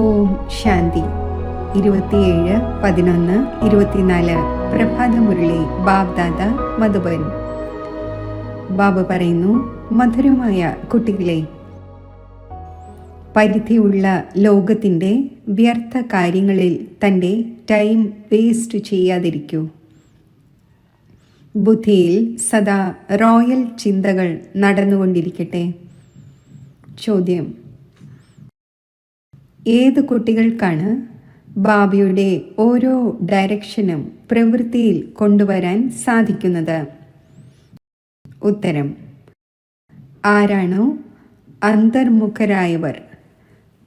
ഓം ശാന്തി. 27/11/24 പ്രഭാതമുരളി ബാബ്ദാദ മധുബൻ. ബാബ പറയുന്നു, മധുരമായ കുട്ടികളെ, പരിധിയുള്ള ലോകത്തിൻ്റെ വ്യർത്ഥ കാര്യങ്ങളിൽ തൻ്റെ ടൈം വേസ്റ്റ് ചെയ്യാതിരിക്കൂ. ബുദ്ധിയിൽ സദാ റോയൽ ചിന്തകൾ നടന്നുകൊണ്ടിരിക്കട്ടെ. ചോദ്യം: ഏത് കുട്ടികൾക്കാണ് ബാബയുടെ ഓരോ ഡയറക്ഷനും പ്രവൃത്തിയിൽ കൊണ്ടുവരാൻ സാധിക്കുന്നത്? ഉത്തരം: ആരാണോ അന്തർമുഖരായവർ,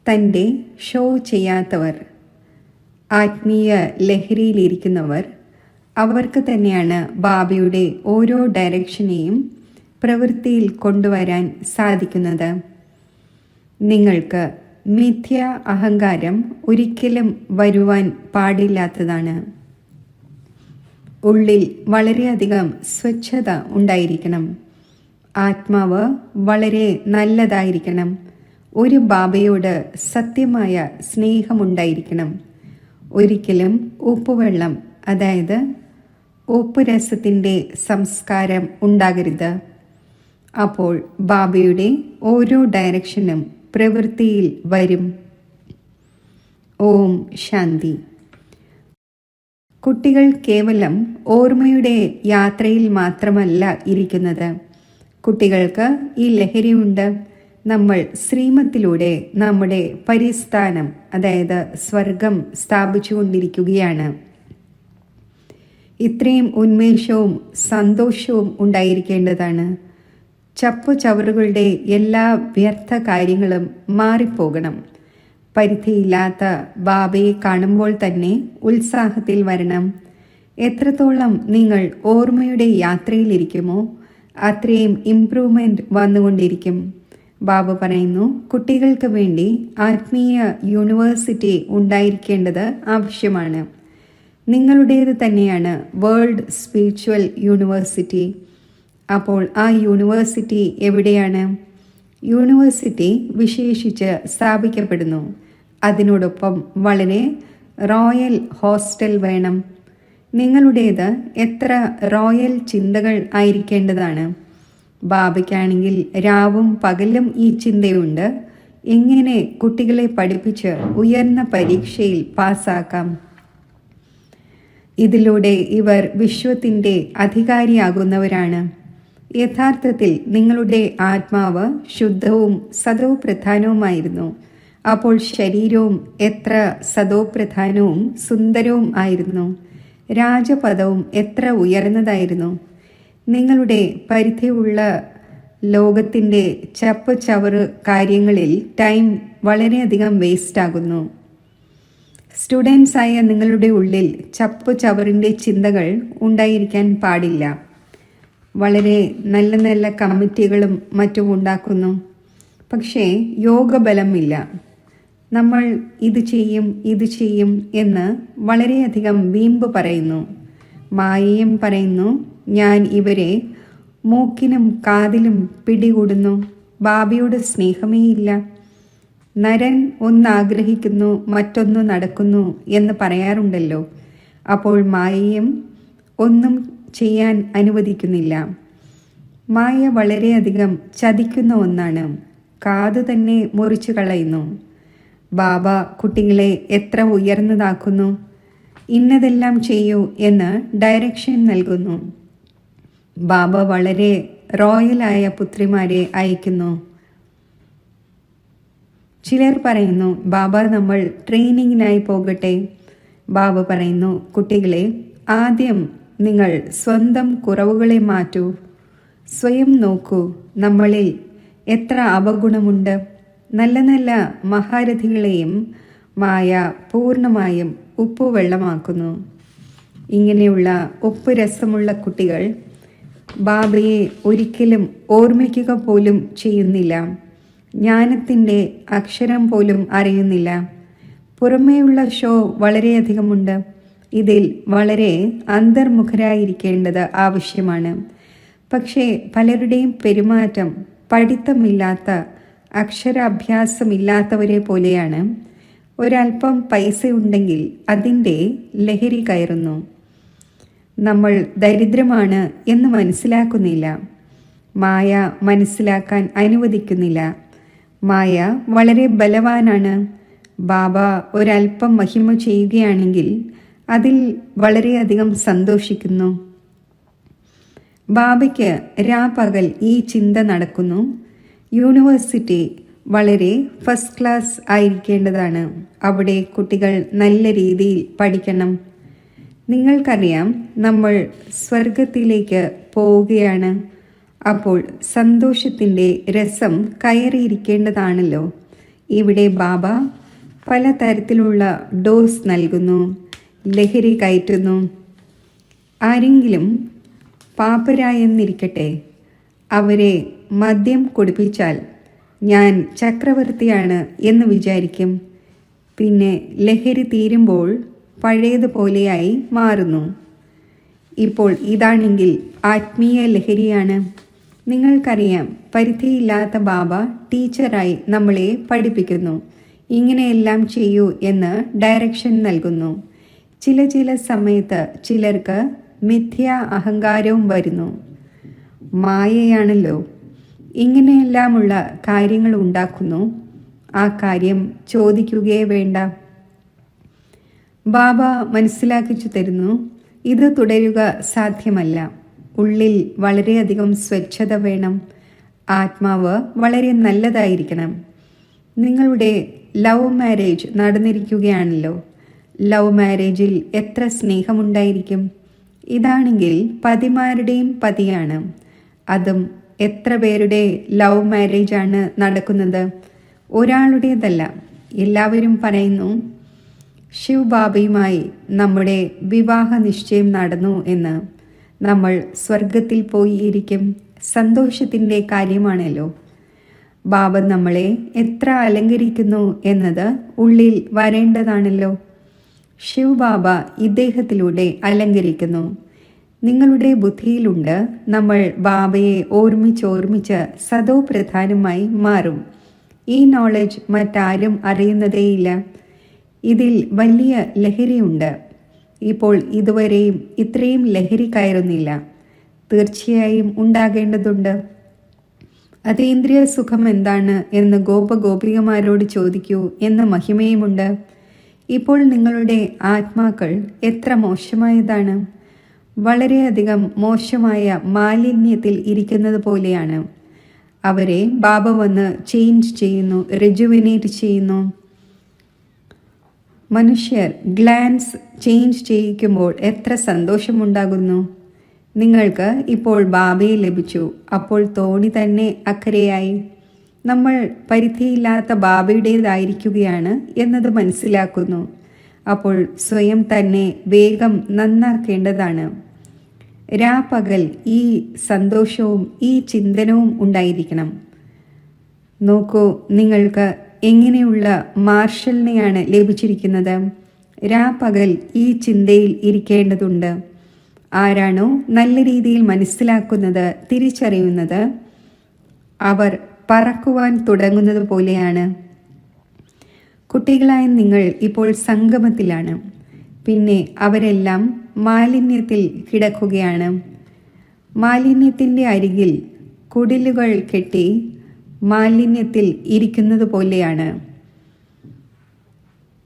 തൻ്റെ ഷോ ചെയ്യാത്തവർ, ആത്മീയ ലഹരിയിലിരിക്കുന്നവർ, അവർക്ക് തന്നെയാണ് ബാബയുടെ ഓരോ ഡയറക്ഷനെയും പ്രവൃത്തിയിൽ കൊണ്ടുവരാൻ സാധിക്കുന്നത്. നിങ്ങൾക്ക് മിഥ്യ അഹങ്കാരം ഒരിക്കലും വരുവാൻ പാടില്ലാത്തതാണ്. ഉള്ളിൽ വളരെയധികം സ്വച്ഛത ഉണ്ടായിരിക്കണം. ആത്മാവ് വളരെ നല്ലതായിരിക്കണം. ഒരു ബാബയോട് സത്യമായ സ്നേഹമുണ്ടായിരിക്കണം. ഒരിക്കലും ഉപ്പുവെള്ളം, അതായത് ഉപ്പുരസത്തിൻ്റെ സംസ്കാരം ഉണ്ടാകരുത്. അപ്പോൾ ബാബയുടെ ഓരോ ഡയറക്ഷനും പ്രവൃത്തിയിൽ വരും. ഓം ശാന്തി. കുട്ടികൾ കേവലം ഓർമ്മയുടെ യാത്രയിൽ മാത്രമല്ല ഇരിക്കുന്നത്. കുട്ടികൾക്ക് ഈ ലഹരിയുണ്ട്. നമ്മൾ ശ്രീമത്തിലൂടെ നമ്മുടെ പരിസ്ഥാനം, അതായത് സ്വർഗം സ്ഥാപിച്ചുകൊണ്ടിരിക്കുകയാണ്. ഇത്രയും ഉന്മേഷവും സന്തോഷവും ഉണ്ടായിരിക്കേണ്ടതാണ്. ചപ്പുചവറുകളുടെ എല്ലാ വ്യർത്ഥ കാര്യങ്ങളും മാറിപ്പോകണം. പരിധിയില്ലാത്ത ബാബയെ കാണുമ്പോൾ തന്നെ ഉത്സാഹത്തിൽ വരണം. എത്രത്തോളം നിങ്ങൾ ഓർമ്മയുടെ യാത്രയിലിരിക്കുമോ അത്രയും ഇംപ്രൂവ്മെൻറ്റ് വന്നുകൊണ്ടിരിക്കും. ബാബ പറയുന്നു, കുട്ടികൾക്ക് വേണ്ടി ആത്മീയ യൂണിവേഴ്സിറ്റി ഉണ്ടായിരിക്കേണ്ടത് ആവശ്യമാണ്. നിങ്ങളുടേത് തന്നെയാണ് വേൾഡ് സ്പിരിച്വൽ യൂണിവേഴ്സിറ്റി. അപ്പോൾ ആ യൂണിവേഴ്സിറ്റി എവിടെയാണ്? യൂണിവേഴ്സിറ്റി വിശേഷിച്ച് സ്ഥാപിക്കപ്പെടുന്നു. അതിനോടൊപ്പം വളരെ റോയൽ ഹോസ്റ്റൽ വേണം. നിങ്ങളുടേത് എത്ര റോയൽ ചിന്തകൾ ആയിരിക്കേണ്ടതാണ്. ബാബയ്ക്കാണെങ്കിൽ രാവും പകലും ഈ ചിന്തയുണ്ട്. എങ്ങനെ കുട്ടികളെ പഠിപ്പിച്ച് ഉയർന്ന പരീക്ഷയിൽ പാസ്സാക്കാം? ഇതിലൂടെ ഇവർ വിശ്വത്തിൻ്റെ അധികാരിയാകുന്നവരാണ്. യഥാർത്ഥത്തിൽ നിങ്ങളുടെ ആത്മാവ് ശുദ്ധവും സദോപ്രധാനവുമായിരുന്നു. അപ്പോൾ ശരീരവും എത്ര സദോപ്രധാനവും സുന്ദരവും ആയിരുന്നു. രാജപദവും എത്ര ഉയർന്നതായിരുന്നു. നിങ്ങളുടെ പരിധിയുള്ള ലോകത്തിൻ്റെ ചപ്പ് ചവറ് കാര്യങ്ങളിൽ ടൈം വളരെയധികം വേസ്റ്റാകുന്നു. സ്റ്റുഡൻസായ നിങ്ങളുടെ ഉള്ളിൽ ചപ്പ് ചവറിൻ്റെ ചിന്തകൾ ഉണ്ടായിരിക്കാൻ പാടില്ല. വളരെ നല്ല നല്ല കമ്മിറ്റികളും മറ്റും ഉണ്ടാക്കുന്നു. പക്ഷേ യോഗബലമില്ല. നമ്മൾ ഇത് ചെയ്യും എന്ന് വളരെയധികം വീമ്പ് പറയുന്നു. മായയും പറയുന്നു, ഞാൻ ഇവരെ മൂക്കിനും കാതിലും പിടികൂടുന്നു. ബാബയോട് സ്നേഹമേ ഇല്ല. നരൻ ഒന്നാഗ്രഹിക്കുന്നു, മറ്റൊന്ന് നടക്കുന്നു എന്ന് പറയാറുണ്ടല്ലോ. അപ്പോൾ മായയും ഒന്നും ചെയ്യാൻ അനുവദിക്കുന്നില്ല. മായ വളരെയധികം ചതിക്കുന്ന ഒന്നാണ്. കാത് തന്നെ മുറിച്ചു കളയുന്നു. ബാബ കുട്ടികളെ എത്ര ഉയർന്നതാക്കുന്നു. ഇന്നതെല്ലാം ചെയ്യൂ എന്ന് ഡയറക്ഷൻ നൽകുന്നു. ബാബ വളരെ റോയലായ പുത്രിമാരെ അയക്കുന്നു. ചിലർ പറയുന്നു, ബാബ നമ്മൾ ട്രെയിനിങ്ങിനായി പോകട്ടെ. ബാബ പറയുന്നു, കുട്ടികളെ, ആദ്യം നിങ്ങൾ സ്വന്തം കുറവുകളെ മാറ്റൂ. സ്വയം നോക്കൂ, നമ്മളിൽ എത്ര അപഗുണമുണ്ട്. നല്ല നല്ല മഹാരഥികളെയും മായ പൂർണ്ണമായും ഉപ്പുവെള്ളമാക്കുന്നു. ഇങ്ങനെയുള്ള ഉപ്പ് രസമുള്ള കുട്ടികൾ ബാബയെ ഒരിക്കലും ഓർമ്മിക്കുക പോലും ചെയ്യുന്നില്ല. ജ്ഞാനത്തിൻ്റെ അക്ഷരം പോലും അറിയുന്നില്ല. പുറമേയുള്ള ഷോ വളരെയധികമുണ്ട്. ഇതിൽ വളരെ അന്തർമുഖരായിരിക്കേണ്ടത് ആവശ്യമാണ്. പക്ഷേ പലരുടെയും പെരുമാറ്റം പഠിത്തമില്ലാത്ത, അക്ഷരാഭ്യാസമില്ലാത്തവരെ പോലെയാണ്. ഒരല്പം പൈസ ഉണ്ടെങ്കിൽ അതിൻ്റെ ലഹരി കയറുന്നു. നമ്മൾ ദരിദ്രമാണ് എന്ന് മനസ്സിലാക്കുന്നില്ല. മായ മനസ്സിലാക്കാൻ അനുവദിക്കുന്നില്ല. മായ വളരെ ബലവാനാണ്. ബാബ ഒരല്പം മഹിമ ചെയ്യുകയാണെങ്കിൽ അതിൽ വളരെയധികം സന്തോഷിക്കുന്നു. ബാബയ്ക്ക് രാപകൽ ഈ ചിന്ത നടക്കുന്നു. യൂണിവേഴ്സിറ്റി വളരെ ഫസ്റ്റ് ക്ലാസ് ആയിരിക്കേണ്ടതാണ്. അവിടെ കുട്ടികൾ നല്ല രീതിയിൽ പഠിക്കണം. നിങ്ങൾക്കറിയാം, നമ്മൾ സ്വർഗത്തിലേക്ക് പോവുകയാണ്. അപ്പോൾ സന്തോഷത്തിൻ്റെ രസം കയറിയിരിക്കേണ്ടതാണല്ലോ. ഇവിടെ ബാബ പലതരത്തിലുള്ള ഡോസ് നൽകുന്നു, ലഹരി കയറ്റുന്നു. ആരെങ്കിലും പാപ്പരായെന്നിരിക്കട്ടെ, അവരെ മദ്യം കുടിപ്പിച്ചാൽ ഞാൻ ചക്രവർത്തിയാണ് എന്ന് വിചാരിക്കും. പിന്നെ ലഹരി തീരുമ്പോൾ പഴയതുപോലെയായി മാറുന്നു. ഇപ്പോൾ ഇതാണെങ്കിൽ ആത്മീയ ലഹരിയാണ്. നിങ്ങൾക്കറിയാം, പരിധിയില്ലാത്ത ബാബ ടീച്ചറായി നമ്മളെ പഠിപ്പിക്കുന്നു. ഇങ്ങനെയെല്ലാം ചെയ്യൂ എന്ന് ഡയറക്ഷൻ നൽകുന്നു. ചില സമയത്ത് ചിലർക്ക് മിഥ്യാ അഹങ്കാരവും വരുന്നു. മായയാണല്ലോ ഇങ്ങനെയെല്ലാമുള്ള കാര്യങ്ങൾ ഉണ്ടാക്കുന്നു. ആ കാര്യം ചോദിക്കുകയേ വേണ്ട. ബാബ മനസ്സിലാക്കിച്ചു തരുന്നു, ഇത് തുടരുക സാധ്യമല്ല. ഉള്ളിൽ വളരെയധികം സ്വച്ഛത വേണം. ആത്മാവ് വളരെ നല്ലതായിരിക്കണം. നിങ്ങളുടെ ലവ് മാരേജ് നടന്നിരിക്കുകയാണല്ലോ. ലവ് മാരേജിൽ എത്ര സ്നേഹമുണ്ടായിരിക്കും. ഇതാണെങ്കിൽ പതിമാരുടെയും പതിയാണ്. അതും എത്ര പേരുടെ ലവ് മാരേജാണ് നടക്കുന്നത്? ഒരാളുടേതല്ല. എല്ലാവരും പറയുന്നു, ശിവ് ബാബയുമായി നമ്മുടെ വിവാഹ നിശ്ചയം നടന്നു എന്ന്. നമ്മൾ സ്വർഗത്തിൽ പോയി ഇരിക്കും. സന്തോഷത്തിൻ്റെ കാര്യമാണല്ലോ. ബാബ നമ്മളെ എത്ര അലങ്കരിക്കുന്നു എന്നത് ഉള്ളിൽ വരേണ്ടതാണല്ലോ. ശിവ് ബാബ ഇദ്ദേഹത്തിലൂടെ അലങ്കരിക്കുന്നു. നിങ്ങളുടെ ബുദ്ധിയിലുണ്ട്, നമ്മൾ ബാബയെ ഓർമ്മിച്ച് സദോ പ്രധാനമായി മാറും. ഈ നോളജ് മറ്റാരും അറിയുന്നതേയില്ല. ഇതിൽ വലിയ ലഹരിയുണ്ട്. ഇപ്പോൾ ഇതുവരെയും ഇത്രയും ലഹരി കയറുന്നില്ല. തീർച്ചയായും ഉണ്ടാകേണ്ടതുണ്ട്. അതീന്ദ്രിയ സുഖം എന്താണ് എന്ന് ഗോപഗോപികമാരോട് ചോദിക്കൂ എന്ന മഹിമയുമുണ്ട്. ഇപ്പോൾ നിങ്ങളുടെ ആത്മാക്കൾ എത്ര മോശമായതാണ്. വളരെയധികം മോശമായ മാലിന്യത്തിൽ ഇരിക്കുന്നത് പോലെയാണ്. അവരെ ബാബ വന്ന് ചേഞ്ച് ചെയ്യുന്നു, റെജുവിനേറ്റ് ചെയ്യുന്നു. മനുഷ്യർ ഗ്ലാൻസ് ചേഞ്ച് ചെയ്യിക്കുമ്പോൾ എത്ര സന്തോഷമുണ്ടാകുന്നു. നിങ്ങൾക്ക് ഇപ്പോൾ ബാബയെ ലഭിച്ചു. അപ്പോൾ തോണി തന്നെ അക്കരയായി. നമ്മൾ പരിധിയില്ലാത്ത ബാബയുടേതായിരിക്കുകയാണ് എന്നത് മനസ്സിലാക്കുന്നു. അപ്പോൾ സ്വയം തന്നെ വേഗം നന്നാക്കേണ്ടതാണ്. രാപകൽ ഈ സന്തോഷവും ഈ ചിന്തനവും ഉണ്ടായിരിക്കണം. നോക്കൂ, നിങ്ങൾക്ക് എങ്ങനെയുള്ള മാർഷലിനെയാണ് ലഭിച്ചിരിക്കുന്നത്. രാപകൽ ഈ ചിന്തയിൽ ഇരിക്കേണ്ടതുണ്ട്. ആരാണോ നല്ല രീതിയിൽ മനസ്സിലാക്കുന്നത്, തിരിച്ചറിയുന്നത്, അവർ പറക്കുവാൻ തുടങ്ങുന്നത് പോലെയാണ്. കുട്ടികളായ നിങ്ങൾ ഇപ്പോൾ സംഗമത്തിലാണ്. പിന്നെ അവരെല്ലാം മാലിന്യത്തിൽ കിടക്കുകയാണ്. മാലിന്യത്തിൻ്റെ അരികിൽ കുടിലുകൾ കെട്ടി മാലിന്യത്തിൽ ഇരിക്കുന്നത് പോലെയാണ്.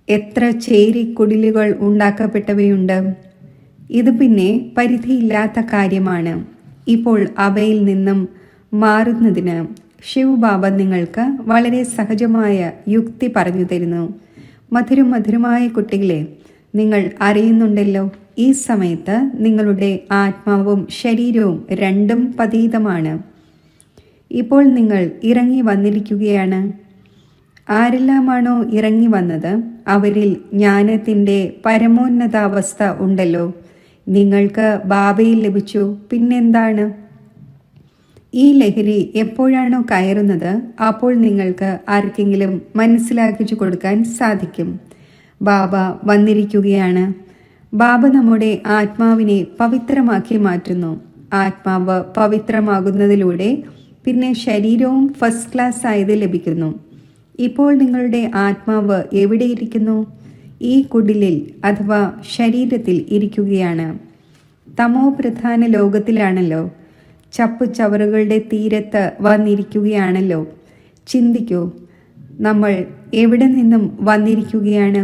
എത്ര ചേരിക്കുടിലുകൾ ഉണ്ടാക്കപ്പെട്ടവയുണ്ട്. ഇത് പിന്നെ പരിധിയില്ലാത്ത കാര്യമാണ്. ഇപ്പോൾ അവയിൽ നിന്നും മാറുന്നതിന് ശിവ് ബാബ നിങ്ങൾക്ക് വളരെ സഹജമായ യുക്തി പറഞ്ഞു തരുന്നു. മധുരമായ കുട്ടികളെ, നിങ്ങൾ അറിയുന്നുണ്ടല്ലോ, ഈ സമയത്ത് നിങ്ങളുടെ ആത്മാവും ശരീരവും രണ്ടും പതീതമാണ്. ഇപ്പോൾ നിങ്ങൾ ഇറങ്ങി വന്നിരിക്കുകയാണ്. ആരെല്ലാമാണോ ഇറങ്ങി വന്നത് അവരിൽ ജ്ഞാനത്തിൻ്റെ പരമോന്നതാവസ്ഥ ഉണ്ടല്ലോ. നിങ്ങൾക്ക് ബാബയിൽ ലഭിച്ചു. പിന്നെന്താണ്? ഈ ലഹരി എപ്പോഴാണോ കയറുന്നത് അപ്പോൾ നിങ്ങൾക്ക് ആർക്കെങ്കിലും മനസ്സിലാക്കിച്ചു കൊടുക്കാൻ സാധിക്കും. ബാബ വന്നിരിക്കുകയാണ്. ബാബ നമ്മുടെ ആത്മാവിനെ പവിത്രമാക്കി മാറ്റുന്നു. ആത്മാവ് പവിത്രമാകുന്നതിലൂടെ പിന്നെ ശരീരവും ഫസ്റ്റ് ക്ലാസ് ആയത് ലഭിക്കുന്നു. ഇപ്പോൾ നിങ്ങളുടെ ആത്മാവ് എവിടെയിരിക്കുന്നു? ഈ കുടിലിൽ അഥവാ ശരീരത്തിൽ ഇരിക്കുകയാണ്. തമോ പ്രധാന ലോകത്തിലാണല്ലോ. ചപ്പുചവറുകളുടെ തീരത്ത് വന്നിരിക്കുകയാണല്ലോ. ചിന്തിക്കൂ, നമ്മൾ എവിടെ നിന്നും വന്നിരിക്കുകയാണ്?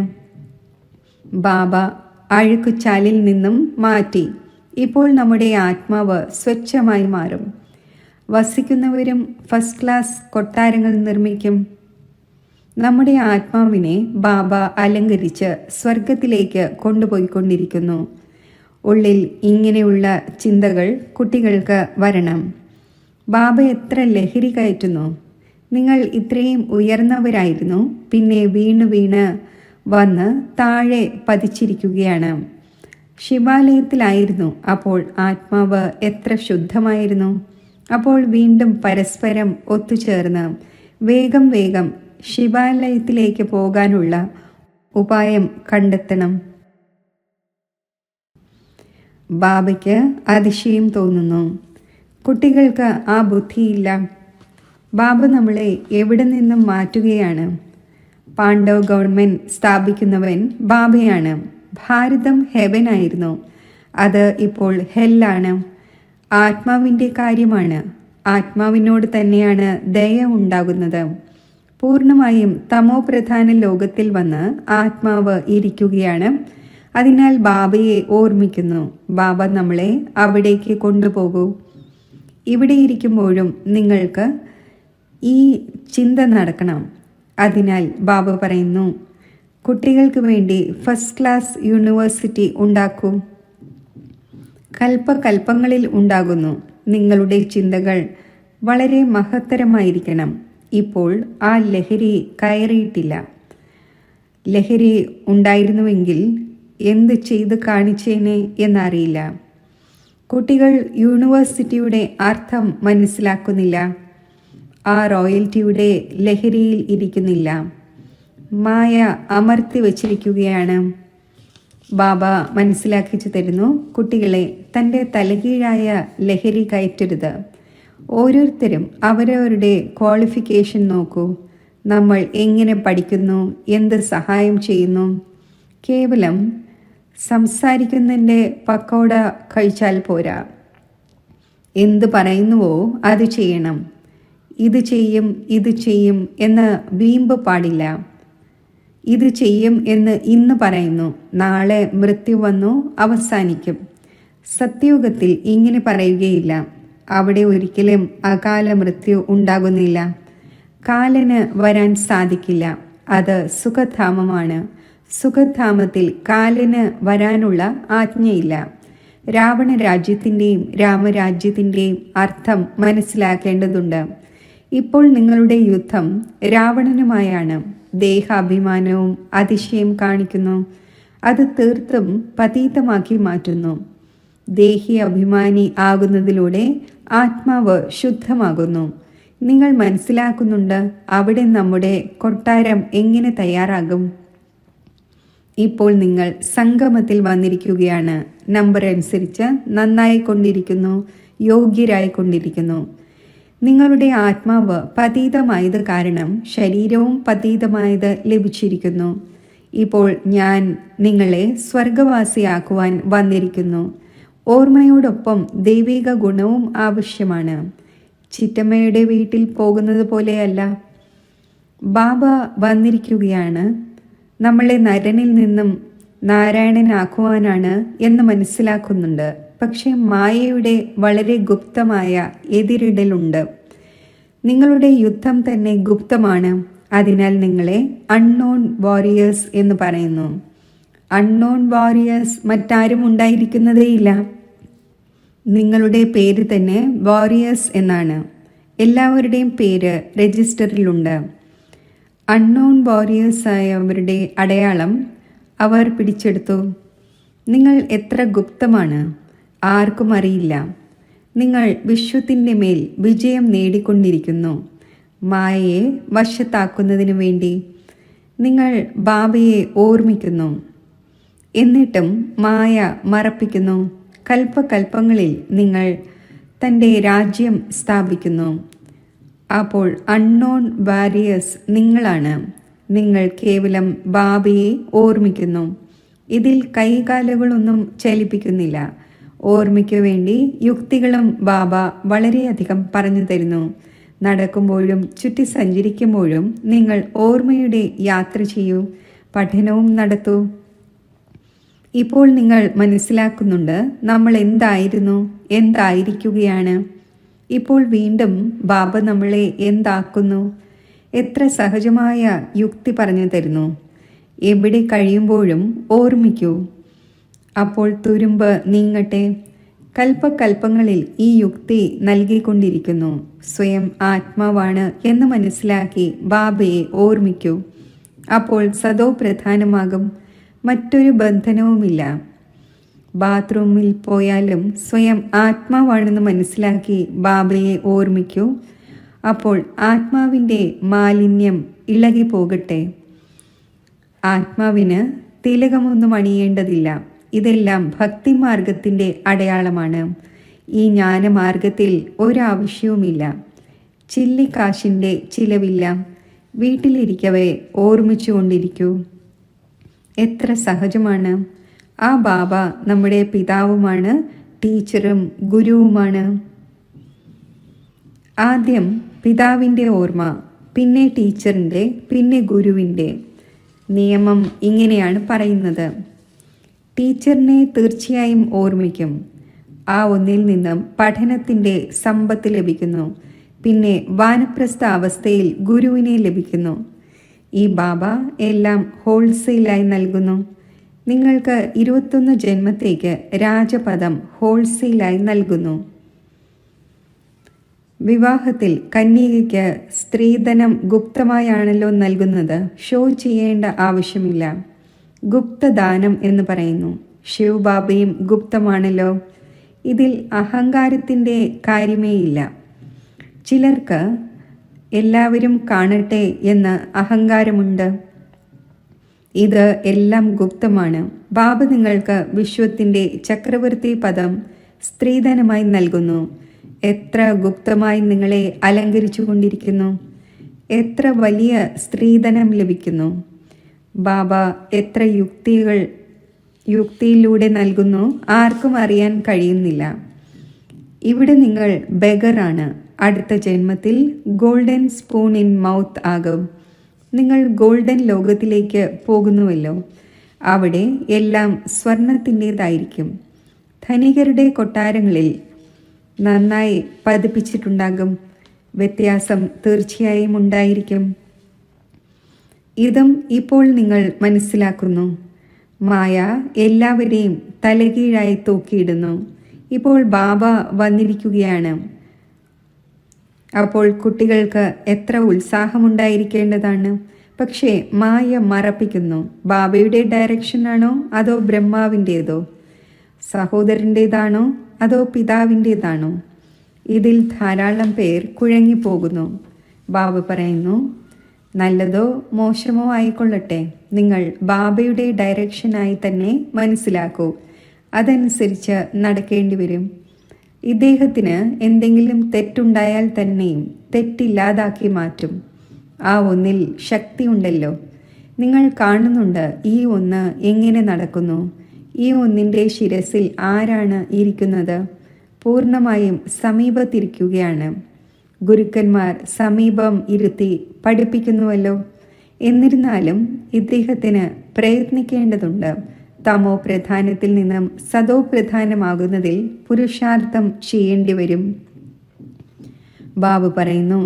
ബാബ അഴുക്കുചാലിൽ നിന്നും മാറ്റി. ഇപ്പോൾ നമ്മുടെ ആത്മാവ് സ്വച്ഛമായി മാറും. വസിക്കുന്നവരും ഫസ്റ്റ് ക്ലാസ് കൊട്ടാരങ്ങൾ നിർമ്മിക്കും. നമ്മുടെ ആത്മാവിനെ ബാബ അലങ്കരിച്ച് സ്വർഗത്തിലേക്ക് കൊണ്ടുപോയിക്കൊണ്ടിരിക്കുന്നു. ഉള്ളിൽ ഇങ്ങനെയുള്ള ചിന്തകൾ കുട്ടികൾക്ക് വരണം. ബാബ എത്ര ലഹരി കയറ്റുന്നു. നിങ്ങൾ ഇത്രയും ഉയർന്നവരായിരുന്നു, പിന്നെ വീണ് വീണ് വന്ന് താഴെ പതിച്ചിരിക്കുകയാണ്. ശിവാലയത്തിലായിരുന്നു അപ്പോൾ ആത്മാവ് എത്ര ശുദ്ധമായിരുന്നു. അപ്പോൾ വീണ്ടും പരസ്പരം ഒത്തുചേർന്ന് വേഗം വേഗം ശിവാലയത്തിലേക്ക് പോകാനുള്ള ഉപായം കണ്ടെത്തണം. ബാബയ്ക്ക് അതിശയം തോന്നുന്നു. കുട്ടികൾക്ക് ആ ബുദ്ധിയില്ല. ബാബ നമ്മളെ എവിടെ നിന്നും മാറ്റുകയാണ്? പാണ്ഡവ് ഗവൺമെൻറ് സ്ഥാപിക്കുന്നവൻ ബാബയാണ്. ഭാരതം ഹെവനായിരുന്നു, അത് ഇപ്പോൾ ഹെല്ലാണ്. ആത്മാവിൻ്റെ കാര്യമാണ്. ആത്മാവിനോട് തന്നെയാണ് ദയ ഉണ്ടാകുന്നത്. പൂർണ്ണമായും തമോ പ്രധാന ലോകത്തിൽ വന്ന് ആത്മാവ് ഇരിക്കുകയാണ്. അതിനാൽ ബാബയെ ഓർമ്മിക്കുന്നു. ബാബ നമ്മളെ അവിടേക്ക് കൊണ്ടുപോകൂ. ഇവിടെ ഇരിക്കുമ്പോഴും നിങ്ങൾക്ക് ഈ ചിന്ത നടക്കണം. അതിനാൽ ബാബ പറയുന്നു, കുട്ടികൾക്ക് വേണ്ടി ഫസ്റ്റ് ക്ലാസ് യൂണിവേഴ്സിറ്റി ഉണ്ടാക്കൂ. കൽപ്പകൽപ്പങ്ങളിൽ ഉണ്ടാകുന്നു. നിങ്ങളുടെ ചിന്തകൾ വളരെ മഹത്തരമായിരിക്കണം. ഇപ്പോൾ ആ ലഹരി കയറിയിട്ടില്ല. ലഹരി ഉണ്ടായിരുന്നുവെങ്കിൽ എന്ത് ചെയ്ത് കാണിച്ചേനെ എന്നറിയില്ല. കുട്ടികൾ യൂണിവേഴ്സിറ്റിയുടെ അർത്ഥം മനസ്സിലാക്കുന്നില്ല. ആ റോയൽറ്റിയുടെ ലഹരിയിൽ ഇരിക്കുന്നില്ല. മായ അമർത്തി വച്ചിരിക്കുകയാണ്. ബാബ മനസ്സിലാക്കിച്ചു തരുന്നു, കുട്ടികളെ തൻ്റെ തലകീഴായ ലഹരി കയറ്റരുത്. ഓരോരുത്തരും അവരവരുടെ ക്വാളിഫിക്കേഷൻ നോക്കൂ. നമ്മൾ എങ്ങനെ പഠിക്കുന്നു, എന്ത് സഹായം ചെയ്യുന്നു. കേവലം സംസാരിക്കുന്നതിൻ്റെ പക്കോട കഴിച്ചാൽ പോരാ. എന്ത് പറയുന്നുവോ അത് ചെയ്യണം. ഇത് ചെയ്യും, ഇത് ചെയ്യും എന്ന് വീമ്പ് പാടില്ല. ഇത് ചെയ്യും എന്ന് ഇന്ന് പറയുന്നു, നാളെ മൃത്യു വന്നു അവസാനിക്കും. സത്യയുഗത്തിൽ ഇങ്ങനെ പറയുകയില്ല. അവിടെ ഒരിക്കലും അകാല മൃത്യു ഉണ്ടാകുന്നില്ല. കാലന് വരാൻ സാധിക്കില്ല. അത് സുഖധാമമാണ്. സുഖധാമത്തിൽ കാലന് വരാനുള്ള ആജ്ഞയില്ല. രാവണ രാജ്യത്തിൻ്റെയും രാമരാജ്യത്തിൻ്റെയും അർത്ഥം മനസ്സിലാക്കേണ്ടതുണ്ട്. ഇപ്പോൾ നിങ്ങളുടെ യുദ്ധം രാവണനുമായാണ്. ദേഹാഭിമാനവും അതിശയം കാണിക്കുന്നു. അത് തീർത്തും പതീതമാക്കി മാറ്റുന്നു. ദേഹി അഭിമാനി ആകുന്നതിലൂടെ ആത്മാവ് ശുദ്ധമാകുന്നു. നിങ്ങൾ മനസ്സിലാക്കുന്നുണ്ട് അവിടെ നമ്മുടെ കൊട്ടാരം എങ്ങനെ തയ്യാറാകും. ഇപ്പോൾ നിങ്ങൾ സംഗമത്തിൽ വന്നിരിക്കുകയാണ്. നമ്പർ അനുസരിച്ച് നന്നായിക്കൊണ്ടിരിക്കുന്നു, യോഗ്യരായിക്കൊണ്ടിരിക്കുന്നു. നിങ്ങളുടെ ആത്മാവ് പതീതമായത് കാരണം ശരീരവും പതീതമായത് ലഭിച്ചിരിക്കുന്നു. ഇപ്പോൾ ഞാൻ നിങ്ങളെ സ്വർഗവാസിയാക്കുവാൻ വന്നിരിക്കുന്നു. ഓർമ്മയോടൊപ്പം ദൈവിക ഗുണവും ആവശ്യമാണ്. ചിറ്റമ്മയുടെ വീട്ടിൽ പോകുന്നത് പോലെയല്ല. ബാബ വന്നിരിക്കുകയാണ്. നമ്മളെ നരനിൽ നിന്നും നാരായണനാക്കുവാനാണ് എന്ന് മനസ്സിലാക്കുന്നുണ്ട്. പക്ഷേ മായയുടെ വളരെ ഗുപ്തമായ എതിരിടലുണ്ട്. നിങ്ങളുടെ യുദ്ധം തന്നെ ഗുപ്തമാണ്. അതിനാൽ നിങ്ങളെ അൺനോൺ വാരിയേഴ്സ് എന്ന് പറയുന്നു. അൺനോൺ വാരിയേഴ്സ് മറ്റാരും ഉണ്ടായിരിക്കുന്നതേയില്ല. നിങ്ങളുടെ പേര് തന്നെ വാരിയേഴ്സ് എന്നാണ്. എല്ലാവരുടെയും പേര് രജിസ്റ്ററിലുണ്ട്. അൺനോൺ വാരിയേഴ്സായവരുടെ അടയാളം അവർ പിടിച്ചെടുത്തു. നിങ്ങൾ എത്ര ഗുപ്തമാണ്, ആർക്കും അറിയില്ല. നിങ്ങൾ വിശ്വത്തിൻ്റെ മേൽ വിജയം നേടിക്കൊണ്ടിരിക്കുന്നു. മായയെ വശത്താക്കുന്നതിനു വേണ്ടി നിങ്ങൾ ബാബയെ ഓർമ്മിക്കുന്നു. എന്നിട്ടും മായ മറപ്പിക്കുന്നു. കൽപ്പകൽപ്പങ്ങളിൽ നിങ്ങൾ തൻ്റെ രാജ്യം സ്ഥാപിക്കുന്നു. അപ്പോൾ അൺനോൺ വാരിയേഴ്സ് നിങ്ങളാണ്. നിങ്ങൾ കേവലം ബാബയെ ഓർമ്മിക്കുന്നു. ഇതിൽ കൈകാലുകളൊന്നും ചലിപ്പിക്കുന്നില്ല. ഓർമ്മയ്ക്കു വേണ്ടി യുക്തികളും ബാബ വളരെയധികം പറഞ്ഞു തരുന്നു. നടക്കുമ്പോഴും ചുറ്റി സഞ്ചരിക്കുമ്പോഴും നിങ്ങൾ ഓർമ്മയുടെ യാത്ര ചെയ്യൂ, പഠനവും നടത്തൂ. ഇപ്പോൾ നിങ്ങൾ മനസ്സിലാക്കുന്നുണ്ട് നമ്മൾ എന്തായിരുന്നു, എന്തായിരിക്കുകയാണ്. ഇപ്പോൾ വീണ്ടും ബാബ നമ്മളെ എന്താക്കുന്നു. എത്ര സഹജമായ യുക്തി പറഞ്ഞു തരുന്നു. എവിടെ കഴിയുമ്പോഴും ഓർമ്മിക്കൂ. അപ്പോൾ തുരുമ്പ് നീങ്ങട്ടെ. കൽപ്പകൽപ്പങ്ങളിൽ ഈ യുക്തി നൽകിക്കൊണ്ടിരിക്കുന്നു. സ്വയം ആത്മാവാണ് എന്ന് മനസ്സിലാക്കി ബാബയെ ഓർമ്മിക്കൂ. അപ്പോൾ സദോ പ്രധാനമാകും. മറ്റൊരു ബന്ധനവുമില്ല. ബാത്റൂമിൽ പോയാലും സ്വയം ആത്മാവാണെന്ന് മനസ്സിലാക്കി ബാബയെ ഓർമ്മിക്കൂ. അപ്പോൾ ആത്മാവിൻ്റെ മാലിന്യം ഇളകി പോകട്ടെ. ആത്മാവിന് തിലകമൊന്നും അണിയേണ്ടതില്ല. ഇതെല്ലാം ഭക്തിമാർഗത്തിൻ്റെ അടയാളമാണ്. ഈ ജ്ഞാനമാർഗത്തിൽ ഒരാവശ്യവുമില്ല. ചില്ലിക്കാശിൻ്റെ ചിലവില്ല. വീട്ടിലിരിക്കവേ ഓർമ്മിച്ചുകൊണ്ടിരിക്കൂ. എത്ര സഹജമാണ്. ആ ബാബ നമ്മുടെ പിതാവുമാണ്, ടീച്ചറും ഗുരുവുമാണ്. ആദ്യം പിതാവിൻ്റെ ഓർമ്മ, പിന്നെ ടീച്ചറിൻ്റെ, പിന്നെ ഗുരുവിൻ്റെ. നിയമം ഇങ്ങനെയാണ് പറയുന്നത്. ടീച്ചറിനെ തീർച്ചയായും ഓർമ്മിക്കും. ആ ഒന്നിൽ നിന്നും പഠനത്തിൻ്റെ സമ്പത്ത് ലഭിക്കുന്നു. പിന്നെ വാനപ്രസ്ഥ അവസ്ഥയിൽ ഗുരുവിനെ ലഭിക്കുന്നു. ഈ ബാബ എല്ലാം ഹോൾസെയിലായി നൽകുന്നു. നിങ്ങൾക്ക് 21 ജന്മത്തേക്ക് രാജപദം ഹോൾസെയിലായി നൽകുന്നു. വിവാഹത്തിൽ കന്യകയ്ക്ക് സ്ത്രീധനം ഗുപ്തമായാണല്ലോ നൽകുന്നത്. ഷോ ചെയ്യേണ്ട ആവശ്യമില്ല. ഗുപ്തദാനം എന്ന് പറയുന്നു. ശിവബാബയും ഗുപ്തമാണല്ലോ. ഇതിൽ അഹങ്കാരത്തിൻ്റെ കാര്യമേ ഇല്ല. ചിലർക്ക് എല്ലാവരും കാണട്ടെ എന്ന് അഹങ്കാരമുണ്ട്. ഇത് എല്ലാം ഗുപ്തമാണ്. ബാബ നിങ്ങൾക്ക് വിശ്വത്തിൻ്റെ ചക്രവർത്തി പദം സ്ത്രീധനമായി നൽകുന്നു. എത്ര ഗുപ്തമായി നിങ്ങളെ അലങ്കരിച്ചു കൊണ്ടിരിക്കുന്നു. എത്ര വലിയ സ്ത്രീധനം ലഭിക്കുന്നു. ബാബ എത്ര യുക്തിയിലൂടെ നൽകുന്നു, ആർക്കും അറിയാൻ കഴിയുന്നില്ല. ഇവിടെ നിങ്ങൾ ബെഗറാണ്. അടുത്ത ജന്മത്തിൽ ഗോൾഡൻ സ്പൂൺ ഇൻ മൗത്ത് ആകും. നിങ്ങൾ ഗോൾഡൻ ലോകത്തിലേക്ക് പോകുന്നുവല്ലോ. അവിടെ എല്ലാം സ്വർണത്തിൻ്റെതായിരിക്കും. ധനികരുടെ കൊട്ടാരങ്ങളിൽ നന്നായി പതിപ്പിച്ചിട്ടുണ്ടാകും. വ്യത്യാസം തീർച്ചയായും ഉണ്ടായിരിക്കും. ഇതും ഇപ്പോൾ നിങ്ങൾ മനസ്സിലാക്കുന്നു. മായ എല്ലാവരെയും തലകീഴായി തൂക്കിയിടുന്നു. ഇപ്പോൾ ബാബ വന്നിരിക്കുകയാണ്. അപ്പോൾ കുട്ടികൾക്ക് എത്ര ഉത്സാഹമുണ്ടായിരിക്കേണ്ടതാണ്. പക്ഷേ മായ മറപ്പിക്കുന്നു. ബാബയുടെ ഡയറക്ഷനാണോ അതോ ബ്രഹ്മാവിൻ്റേതോ? സഹോദരൻ്റേതാണോ അതോ പിതാവിൻ്റേതാണോ? ഇതിൽ ധാരാളം പേർ കുഴങ്ങിപ്പോകുന്നു. ബാബ പറയുന്നു, നല്ലതോ മോശമോ ആയിക്കൊള്ളട്ടെ, നിങ്ങൾ ബാബയുടെ ഡയറക്ഷനായി തന്നെ മനസ്സിലാക്കൂ. അതനുസരിച്ച് നടക്കേണ്ടി വരും. ഇദ്ദേഹത്തിന് എന്തെങ്കിലും തെറ്റുണ്ടായാൽ തന്നെയും തെറ്റില്ലാതാക്കി മാറ്റും. ആ ഒന്നിൽ ശക്തിയുണ്ടല്ലോ. നിങ്ങൾ കാണുന്നുണ്ട് ഈ ഒന്ന് എങ്ങനെ നടക്കുന്നു. ഈ ഒന്നിൻ്റെ ശിരസിൽ ആരാണ് ഇരിക്കുന്നത്? പൂർണ്ണമായും സമീപത്തിരിക്കുകയാണ്. ഗുരുക്കന്മാർ സമീപം ഇരുത്തി പഠിപ്പിക്കുന്നുവല്ലോ. എന്നിരുന്നാലും ഇദ്ദേഹത്തിന് പ്രയത്നിക്കേണ്ടതുണ്ട്. തമോ പ്രധാനത്തിൽ നിന്നും സദോ പ്രധാനമാകുന്നതിൽ പുരുഷാർത്ഥം ചെയ്യേണ്ടി വരും. ബാബു പറയുന്നു,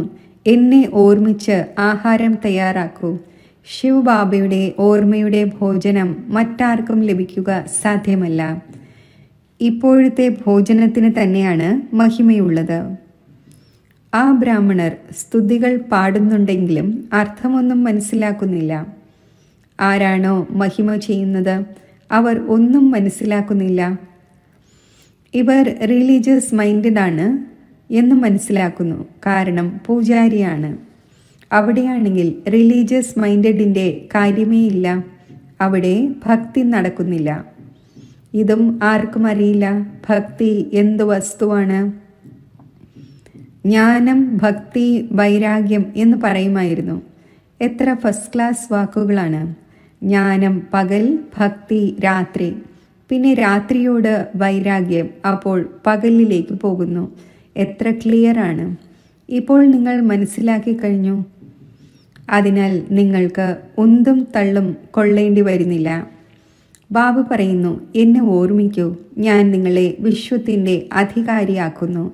എന്നെ ഓർമ്മിച്ച് ആഹാരം തയ്യാറാക്കൂ. ശിവബാബയുടെ ഓർമ്മയുടെ ഭോജനം മറ്റാർക്കും ലഭിക്കുക സാധ്യമല്ല. ഇപ്പോഴത്തെ ഭോജനത്തിന് തന്നെയാണ് മഹിമയുള്ളത്. ആ ബ്രാഹ്മണർ സ്തുതികൾ പാടുന്നുണ്ടെങ്കിലും അർത്ഥമൊന്നും മനസ്സിലാക്കുന്നില്ല. ആരാണോ മഹിമ ചെയ്യുന്നത് അവർ ഒന്നും മനസ്സിലാക്കുന്നില്ല. ഇവർ റിലീജിയസ് മൈൻഡാണ് എന്ന് മനസ്സിലാക്കുന്നു. കാരണം പൂജാരിയാണ്. അവിടെയാണെങ്കിൽ റിലീജിയസ് മൈൻഡിൻ്റെ കാര്യമേ ഇല്ല. അവിടെ ഭക്തി നടക്കുന്നില്ല. ഇതും ആർക്കും അറിയില്ല. ഭക്തി എന്ത് വസ്തുവാണ്? ജ്ഞാനം, ഭക്തി, വൈരാഗ്യം എന്ന് പറയുമായിരുന്നു. എത്ര ഫസ്റ്റ് ക്ലാസ് വാക്കുകളാണ്! ജ്ഞാനം പകൽ, ഭക്തി രാത്രി, പിന്നെ രാത്രിയോട് വൈരാഗ്യം, അപ്പോൾ പകലിലേക്ക് പോകുന്നു. എത്ര ക്ലിയർ ആണ്! ഇപ്പോൾ നിങ്ങൾ മനസ്സിലാക്കി കഴിഞ്ഞു. അതിനാൽ നിങ്ങൾക്ക് ഉന്തും തള്ളും കൊള്ളേണ്ടി വരുന്നില്ല. ബാബു പറയുന്നു, എന്നെ ഓർമ്മിക്കൂ, ഞാൻ നിങ്ങളെ വിശ്വത്തിൻ്റെ അധികാരിയാക്കുന്നു.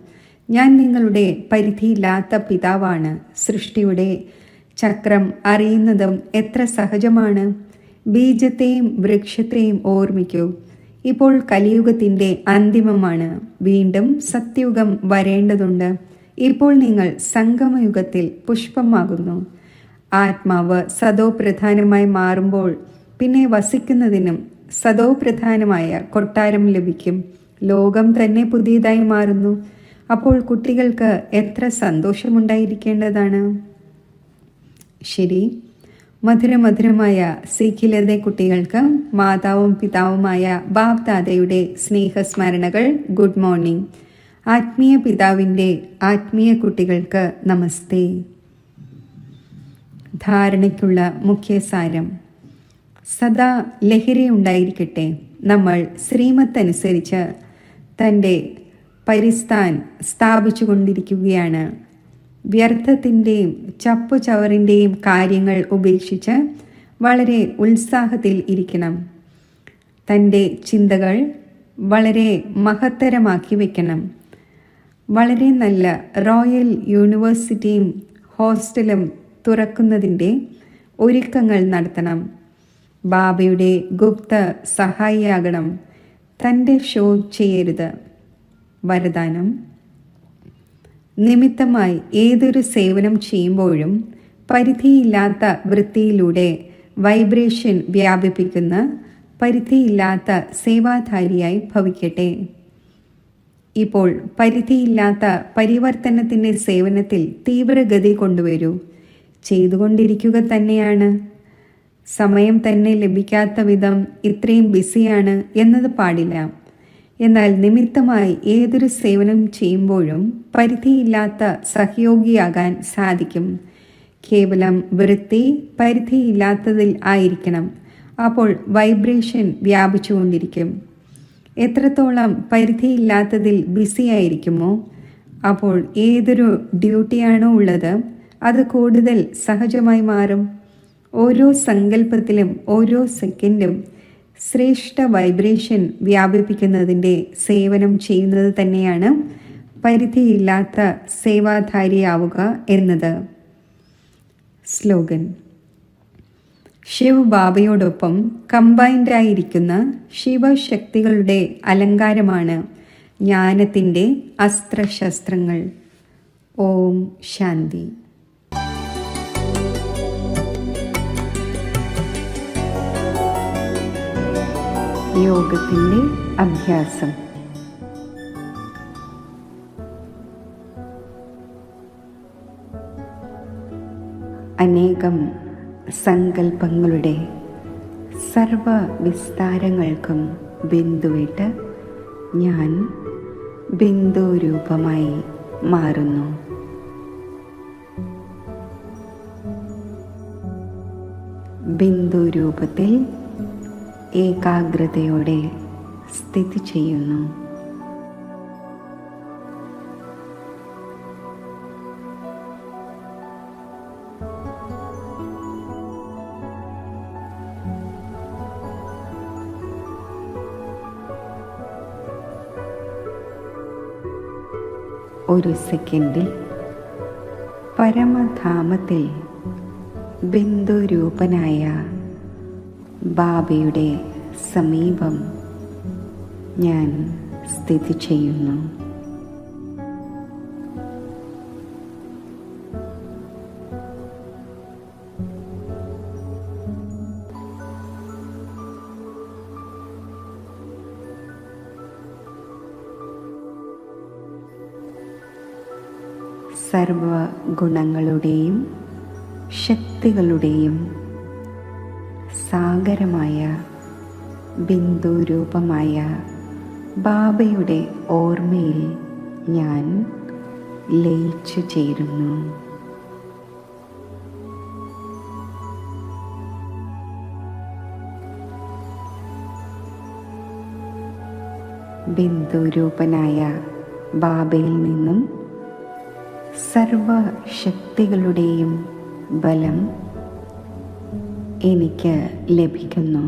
ഞാൻ നിങ്ങളുടെ പരിധിയില്ലാത്ത പിതാവാണ്. സൃഷ്ടിയുടെ ചക്രം അറിയുന്നതും എത്ര സഹജമാണ്. ബീജത്തെയും വൃക്ഷത്തെയും ഓർമ്മിക്കൂ. ഇപ്പോൾ കലിയുഗത്തിൻ്റെ അന്തിമമാണ്. വീണ്ടും സത്യയുഗം വരേണ്ടതുണ്ട്. ഇപ്പോൾ നിങ്ങൾ സംഗമയുഗത്തിൽ പുഷ്പമാകുന്നു. ആത്മാവ് സദോ പ്രധാനമായി മാറുമ്പോൾ പിന്നെ വസിക്കുന്നതിനും സദോ പ്രധാനമായ കൊട്ടാരം ലഭിക്കും. ലോകം തന്നെ പുതിയതായി മാറുന്നു. അപ്പോൾ കുട്ടികൾക്ക് എത്ര സന്തോഷമുണ്ടായിരിക്കേണ്ടതാണ്. ശരി, മധുരമധുരമായ സീഖിലതെ കുട്ടികൾക്ക് മാതാവും പിതാവുമായ ബാബ് ദാദയുടെ സ്നേഹസ്മരണകൾ. Good morning. ആത്മീയ പിതാവിൻ്റെ ആത്മീയ കുട്ടികൾക്ക് നമസ്തേ. ധാരണയ്ക്കുള്ള മുഖ്യസാരം: സദാ ലഹരി ഉണ്ടായിരിക്കട്ടെ. നമ്മൾ ശ്രീമത്തനുസരിച്ച് തൻ്റെ പരിസ്ഥാൻ സ്ഥാപിച്ചു കൊണ്ടിരിക്കുകയാണ്. വ്യർത്ഥത്തിൻ്റെയും ചപ്പുചവറിൻ്റെയും കാര്യങ്ങൾ ഉപേക്ഷിച്ച് വളരെ ഉത്സാഹത്തിൽ ഇരിക്കണം. തൻ്റെ ചിന്തകൾ വളരെ മഹത്തരമാക്കി വയ്ക്കണം. വളരെ നല്ല റോയൽ യൂണിവേഴ്സിറ്റിയും ഹോസ്റ്റലും തുറക്കുന്നതിൻ്റെ ഒരുക്കങ്ങൾ നടത്തണം. ബാബയുടെ ഗുപ്ത സഹായിയാകണം. തൻ്റെ ഷോ ചെയ്യരുത്. വരദാനം: നിമിത്തമായി ഏതൊരു സേവനം ചെയ്യുമ്പോഴും പരിധിയില്ലാത്ത വൃത്തിയിലൂടെ വൈബ്രേഷൻ വ്യാപിപ്പിക്കുന്ന പരിധിയില്ലാത്ത സേവാധാരിയായി ഭവിക്കട്ടെ. ഇപ്പോൾ പരിധിയില്ലാത്ത പരിവർത്തനത്തിൻ്റെ സേവനത്തിൽ തീവ്രഗതി കൊണ്ടുവരൂ. ചെയ്തുകൊണ്ടിരിക്കുക തന്നെയാണ്. സമയം തന്നെ ലഭിക്കാത്ത വിധം ഇത്രയും ബിസിയാണ് എന്നത് പാടില്ല. എന്നാൽ നിമിത്തമായി ഏതൊരു സേവനം ചെയ്യുമ്പോഴും പരിധിയില്ലാത്ത സഹയോഗിയാകാൻ സാധിക്കും. കേവലം വൃത്തി പരിധിയില്ലാത്തതിൽ ആയിരിക്കണം. അപ്പോൾ വൈബ്രേഷൻ വ്യാപിച്ചുകൊണ്ടിരിക്കും. എത്രത്തോളം പരിധിയില്ലാത്തതിൽ ബിസി ആയിരിക്കുമോ, അപ്പോൾ ഏതൊരു ഡ്യൂട്ടിയാണോ ഉള്ളത് അത് കൂടുതൽ സഹജമായി മാറും. ഓരോ സങ്കല്പത്തിലും ഓരോ സെക്കൻഡും ശ്രേഷ്ഠ വൈബ്രേഷൻ വ്യാപിപ്പിക്കുന്നതിൻ്റെ സേവനം ചെയ്യുന്നത് തന്നെയാണ് പരിധിയില്ലാത്ത സേവാധാരിയാവുക എന്നത്. സ്ലോഗൻ: ശിവ് ബാബയോടൊപ്പം കമ്പൈൻഡായിരിക്കുന്ന ശിവശക്തികളുടെ അലങ്കാരമാണ് ജ്ഞാനത്തിൻ്റെ അസ്ത്രശസ്ത്രങ്ങൾ. ഓം ശാന്തി. യോഗത്തിൻ്റെ അഭ്യാസം. അനേകം സങ്കല്പങ്ങളുടെ സർവവിസ്താരങ്ങൾക്കും ബിന്ദുവിട്ട് ഞാൻ ബിന്ദുരൂപമായി മാറുന്നു. ബിന്ദുരൂപത്തിൽ ഏകാഗ്രതയോടെ സ്ഥിതി ചെയ്യുന്നു. ഒരു സെക്കൻഡിൽ പരമധാമത്തിൽ ബിന്ദുരൂപനായ ബാബയുടെ സമീപം ഞാൻ സ്ഥിതി ചെയ്യുന്നു. സർവഗുണങ്ങളുടെയും ശക്തികളുടെയും സാഗരമായ ബിന്ദുരൂപമായ ബാബയുടെ ഓർമ്മയിൽ ഞാൻ ലയിച്ചു ചേരുന്നു. ബിന്ദുരൂപനായ ബാബയിൽ നിന്നും സർവശക്തികളുടെയും ബലം എനിക്ക് ലഭിക്കുന്നു.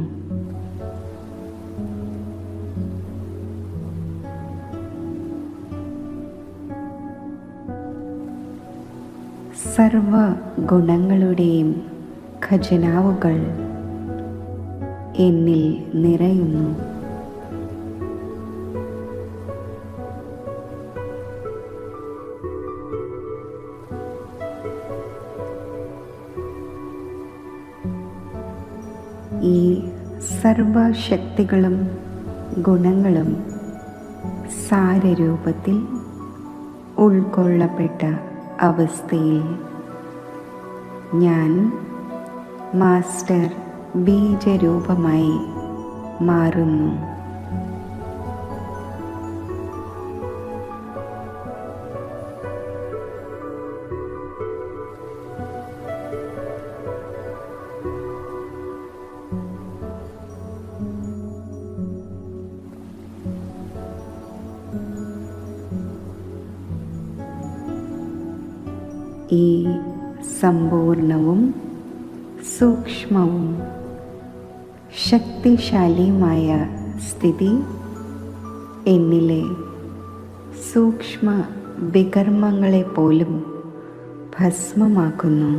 സർവ ഗുണങ്ങളുടെയും ഖജനാവുകൾ എന്നിൽ നിറയുന്നു. ഈ സർവശക്തികളും ഗുണങ്ങളും സാരരൂപത്തിൽ ഉൾക്കൊള്ളപ്പെട്ട അവസ്ഥയിൽ ഞാൻ മാസ്റ്റർ ബീജരൂപമായി മാറുന്നു. ഈ സമ്പൂർണവും സൂക്ഷ്മവും ശക്തിശാലിയുമായ സ്ഥിതി എന്നിലെ സൂക്ഷ്മ വികർമ്മങ്ങളെപ്പോലും ഭസ്മമാക്കുന്നു.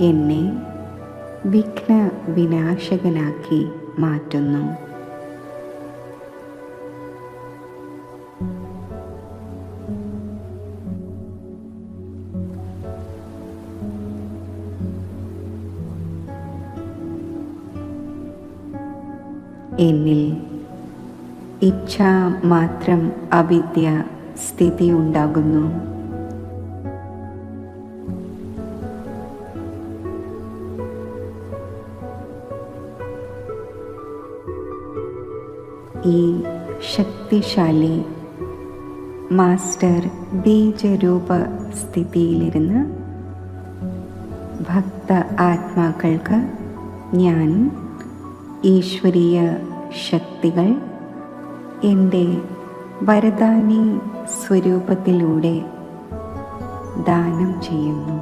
എന്നെ വിഘ്ന വിനാശകനാക്കി മാറ്റുന്നു. എന്നിൽ ഇച്ഛാ മാത്രം അവിദ്യ സ്ഥിതി ഉണ്ടാകുന്നു. ഈ ശക്തിശാലി മാസ്റ്റർ ബീജരൂപ സ്ഥിതിയിലിരുന്ന് ഭക്ത ആത്മാക്കൾക്ക് ഞാൻ ഈശ്വരീയ ശക്തികൾ എൻ്റെ വരദാനി സ്വരൂപത്തിലൂടെ ദാനം ചെയ്യുന്നു.